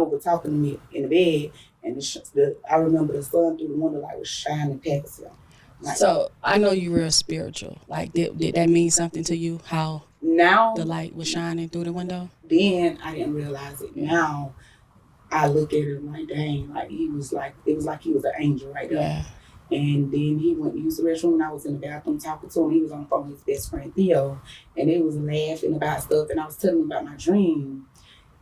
over talking to me in the bed, and I remember the sun through the window like was shining past him. Like, so I know you real spiritual. Like, did that mean something to you? How now the light was shining through the window? Then I didn't realize it. Now I look at him like, dang, like it was like he was an angel right there. Yeah. And then he went to use the restroom, and I was in the bathroom talking to him. He was on the phone with his best friend Theo, and they was laughing about stuff, and I was telling him about my dream.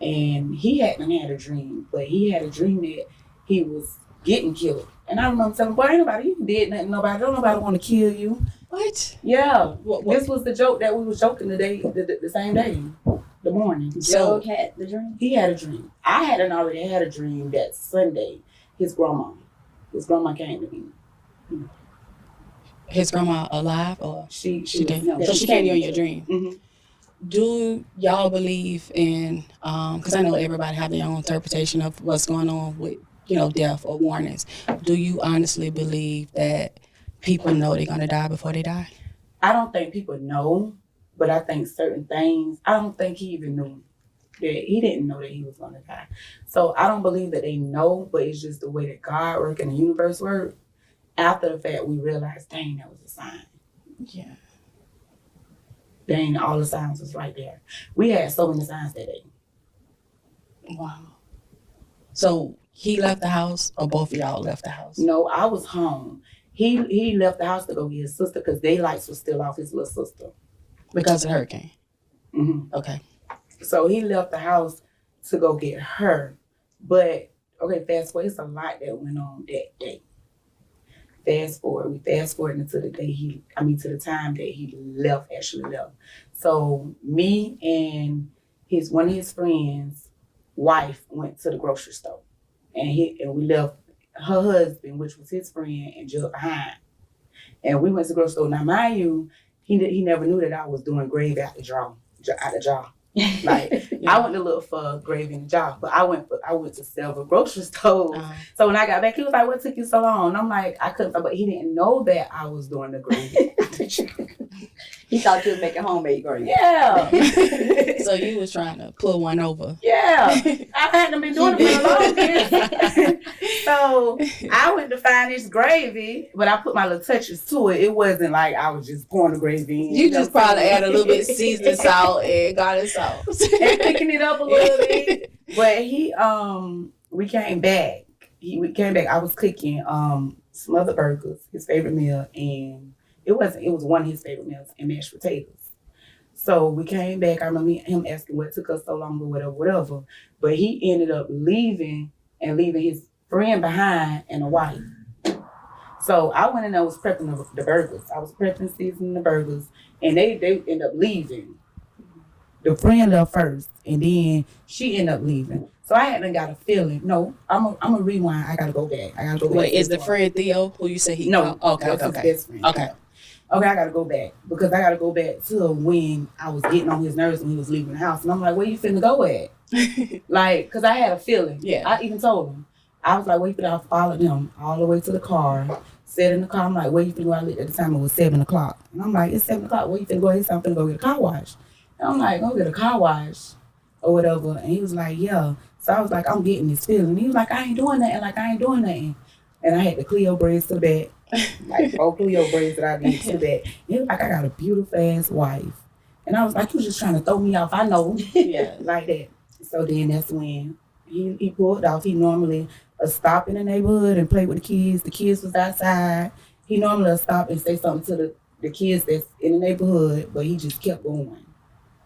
And he hadn't had a dream, but he had a dream that he was getting killed. And I remember telling him, boy, ain't nobody, you did nothing, don't nobody want to kill you. What? Yeah. What? This was the joke that we was joking the same day, the morning. So had the dream? He had a dream. I hadn't already had a dream that Sunday. His grandma came to me. His grandma alive, or she did? no, So she came to you in your dream. Mm-hmm. Do y'all believe in? Because I know everybody have their own interpretation of what's going on with death or warnings. Do you honestly believe that people know they're gonna die before they die? I don't think people know, but I think certain things. I don't think he even knew that he didn't know that he was gonna die. So I don't believe that they know, but it's just the way that God works and the universe works. After the fact, we realized, dang, that was a sign. Yeah. Dang, all the signs was right there. We had so many signs that day. Wow. So he left the house, or both of y'all left the house? No, I was home. He left the house to go get his sister because their lights were still off, his little sister. Because of the hurricane? Mm-hmm. Okay. So he left the house to go get her. But, okay, fast forward, it's a lot that went on that day. We fast forward into the day to the time that he actually left. So me and one of his friends' wife went to the grocery store. And we left her husband, which was his friend, and Jill behind. And we went to the grocery store. Now, mind you, he never knew that I was doing gravy out the jar. Like, yeah. I went to look for gravy in the jar, but I went to several grocery stores. So when I got back, he was like, "What took you so long?" And I'm like, I couldn't, but he didn't know that I was doing the gravy. He thought you was making homemade gravy. Yeah. So you was trying to pull one over. Yeah. I hadn't been doing it for a long time. So I went to find this gravy, but I put my little touches to it. It wasn't like I was just pouring the gravy in. You just probably add a little bit of seasoning salt and garlic sauce. And picking it up a little bit. But we came back. We came back. I was cooking smothered burgers, his favorite meal, and it was one of his favorite meals, and mashed potatoes. So we came back. I remember him asking what took us so long or whatever. But he ended up leaving his friend behind and a wife. So I went in there, was prepping the burgers. I was prepping, seasoning the burgers, and they ended up leaving. The friend left first, and then she ended up leaving. So I hadn't got a feeling. No, I'm a rewind. I gotta go back. Wait, is the friend Theo who you say he? No, okay. His best friend. Okay, I gotta go back because I gotta go back to when I was getting on his nerves when he was leaving the house, and I'm like, "Where you finna go at?" Like, cause I had a feeling. Yeah. I even told him. I was like, "Where you finna?" I followed him all the way to the car. Sat in the car. I'm like, "Where you finna go?" I looked at the time. It was 7:00, and I'm like, "It's 7:00. Where you finna go?" He said, "I'm finna go get a car wash." And I'm like, "Go get a car wash or whatever." And he was like, "Yeah." So I was like, "I'm getting this feeling." And he was like, I ain't doing nothing. And I had the Cleo braids to the back. Like 4 Cleo braids that I did to the back. And he was like, "I got a beautiful ass wife." And I was like, "You just trying to throw me off." I know. Yeah. Like that. So then that's when he pulled off. He normally stop in the neighborhood and play with the kids. The kids was outside. He normally stop and say something to the kids that's in the neighborhood, but he just kept going.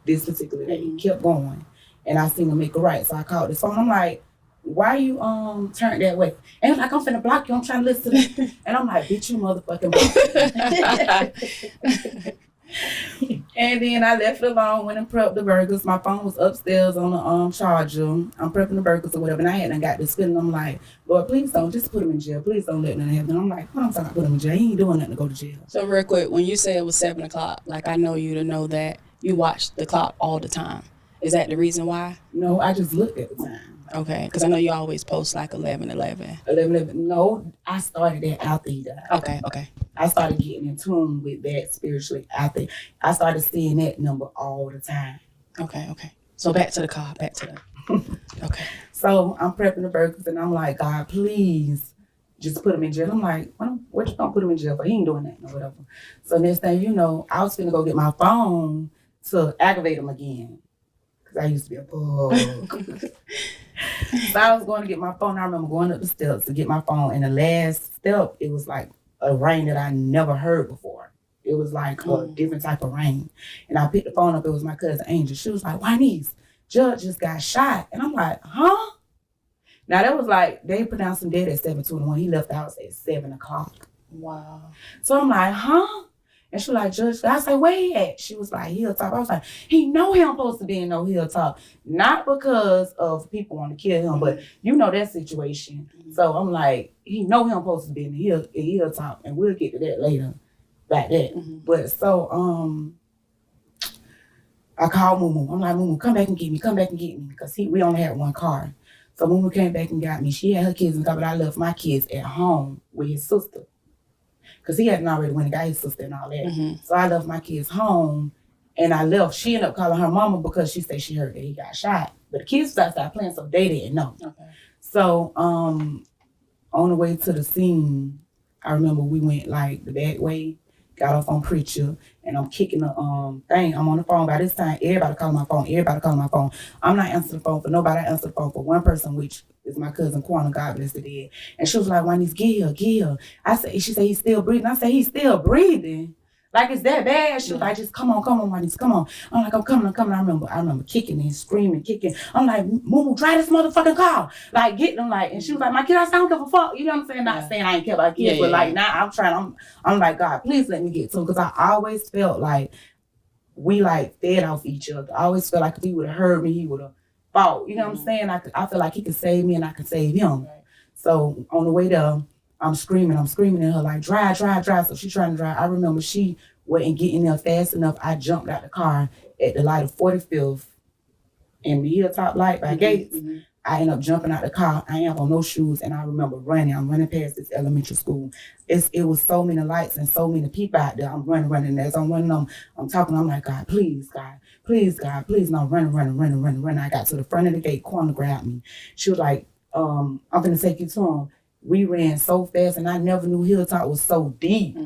This particular day, he kept going. And I seen him make a right. So I called his phone. I'm like, "Why you turned that way?" And he's like, "I'm finna block you. I'm trying to listen to this." And I'm like, "Bitch, you motherfucking block." And then I left it alone, went and prepped the burgers. My phone was upstairs on the charger. I'm prepping the burgers or whatever. And I hadn't got this feeling. I'm like, "Lord, please don't just put him in jail. Please don't let nothing happen." I'm like, "What I'm talking about put him in jail? He ain't doing nothing to go to jail." So real quick, when you say it was 7:00, like I know you to know that you watch the clock all the time. Is that the reason why? No, I just looked at the time. Okay, because I know you always post like 11:11. 11. No, I started that after he died. Okay. I started getting in tune with that spiritually after. I started seeing that number all the time. Okay. So back to the car. Okay. So I'm prepping the burgers and I'm like, God, please just put him in jail. I'm like, what you gonna put him in jail for? He ain't doing that or whatever. So next thing you know, I was finna go get my phone to aggravate him again. Cause I used to be a bug. So I was going to get my phone. I remember going up the steps to get my phone. And the last step, it was like a rain that I never heard before. It was like a different type of rain. And I picked the phone up. It was my cousin Angel. She was like, "Why niece? Judge just got shot." And I'm like, huh? Now that was like, they pronounced him dead at 7:21. He left the house at 7 o'clock. Wow. So I'm like, huh? And she was like, Judge, I was like, where he at? She was like, Hilltop. I was like, he know he don't supposed to be in no Hilltop. Not because of people want to kill him, but you know that situation. So I'm like, he know he don't supposed to be in the Hilltop, and we'll get to that later, about that. But so I called Mumu. I'm like, Mumu, come back and get me, because we only had one car. So Mumu came back and got me. She had her kids in the car, but I left my kids at home with his sister. Because he hadn't already went and got his sister and all that. So I left my kids home and I left. She ended up calling her mama because she said she heard that he got shot. But the kids started playing, so they didn't know. Okay. So on the way to the scene, I remember we went like the back way, got off on Preacher, and I'm kicking the thing. I'm on the phone. By this time, everybody calling my phone. I'm not answering the phone for nobody. I answer the phone for one person, which is my cousin Quana, God bless the dead. And she was like, "Juanice, get here. She said, he's still breathing. I said, he's still breathing. Like, it's that bad? She was like, just come on, Juanice, come on. I'm like, I'm coming. I remember kicking and screaming, kicking. I'm like, Mumu, drive this motherfucking car. Like, get them, like, and she was like, my kid, I don't give a fuck. You know what I'm saying? Not saying I ain't care about kids, but like, now I'm like, God, please let me get to him. Because I always felt like we like fed off each other. I always felt like if he would have heard me, he would have fought. You know what I'm saying? I feel like he could save me and I could save him. Right. So on the way there, I'm screaming at her like, drive. So she's trying to drive. I remember she wasn't getting there fast enough. I jumped out the car at the light of 45th and the Hilltop light by Gates. I ended up jumping out the car. I ain't have on no shoes, and I remember running. I'm running past this elementary school. It was so many lights and so many people out there. I'm running. As I'm running, I'm talking. I'm like, God, please, God, please. No, I'm running. I got to the front of the gate. Quana grabbed me. She was like, I'm gonna take you to him. We ran so fast, and I never knew Hilltop was so deep.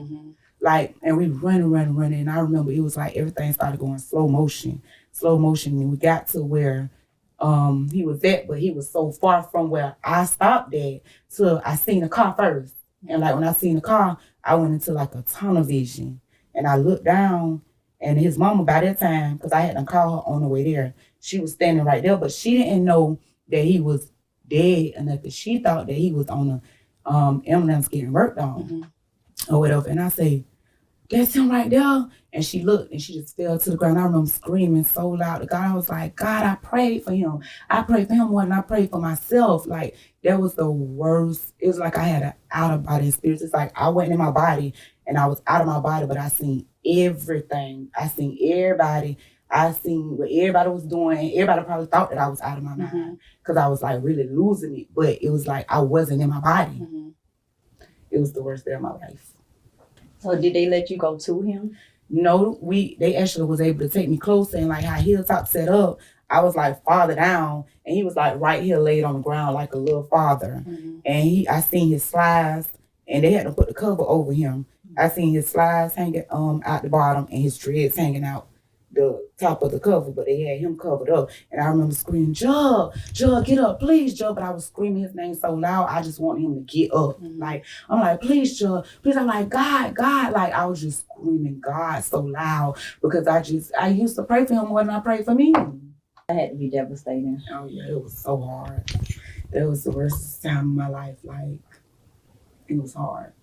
Like, and we running. And I remember it was like everything started going slow motion. And we got to where he was at, but he was so far from where I stopped at. So I seen the car first. And like when I seen the car, I went into like a tunnel vision. And I looked down, and his mama by that time, because I had to call her on the way there, she was standing right there, but she didn't know that he was dead or nothing. She thought that he was on the ambulance getting worked on or whatever. And I say, that's him right there. And she looked and she just fell to the ground. I remember screaming so loud to God. I was like, God, I prayed for him. I prayed for him more than I prayed for myself. Like, that was the worst. It was like I had an out-of-body experience. It's like I went in my body and I was out of my body, but I seen everything. I seen everybody. I seen what everybody was doing. Everybody probably thought that I was out of my mind because I was like really losing it. But it was like I wasn't in my body. It was the worst day of my life. So did they let you go to him? No, they actually was able to take me closer, and like how Hilltop set up, I was like farther down, and he was like right here laid on the ground like a little farther. And I seen his slides, and they had to put the cover over him. I seen his slides hanging out the bottom and his dreads hanging out the top of the cover, but they had him covered up. And I remember screaming, Jug, get up, please, Jug. But I was screaming his name so loud, I just wanted him to get up. Like, I'm like, please, Jug, please. I'm like, God. Like, I was just screaming God so loud because I used to pray for him more than I prayed for me. That had to be devastating. Oh, yeah, it was so hard. That was the worst time of my life. Like, it was hard.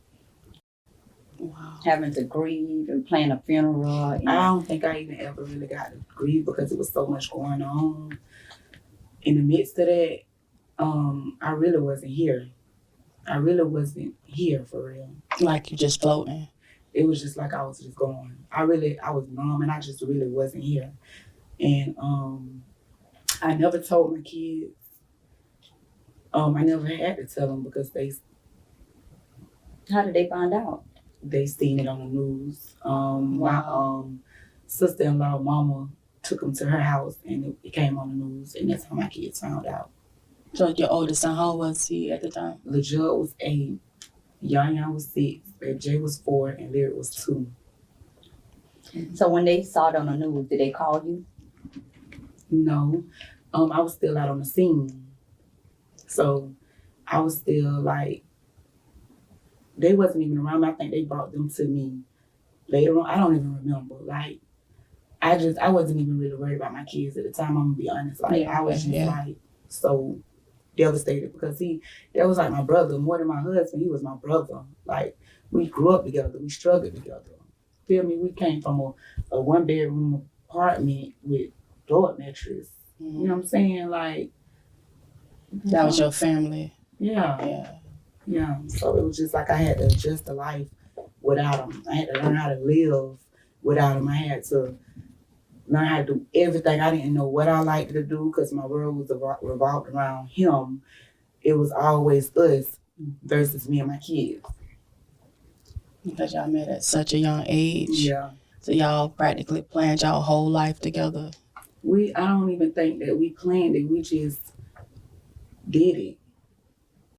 Wow. Having to grieve and plan a funeral. I don't think I even ever really got to grieve because it was so much going on. In the midst of that, I really wasn't here. I really wasn't here for real. Like you just floating. It was just like I was just going. I was numb and I just really wasn't here. And I never told my kids. I never had to tell them because How did they find out? They seen it on the news. Wow. My sister-in-law, mama, took them to her house and it came on the news, and that's how my kids found out. So your oldest son, how old was he at the time? LeJud was 8, Yon was 6, Baby J was 4, and Lyric was 2. So when they saw it on the news, did they call you? No, I was still out on the scene, so I was still like, they wasn't even around me. I think they brought them to me later on. I don't even remember. Like, I wasn't even really worried about my kids at the time. I'm gonna be honest. Like, I was just like so devastated because that was like my brother more than my husband. He was my brother. Like, we grew up together. We struggled together. Feel me? We came from a 1-bedroom apartment with door mattress. You know what I'm saying? Like, that was your family. Yeah. So it was just like I had to adjust to life without him. I had to learn how to live without him. I had to learn how to do everything. I didn't know what I liked to do because my world was revolved around him. It was always us versus me and my kids. Because y'all met at such a young age. Yeah. So y'all practically planned y'all whole life together. I don't even think that we planned it. We just did it.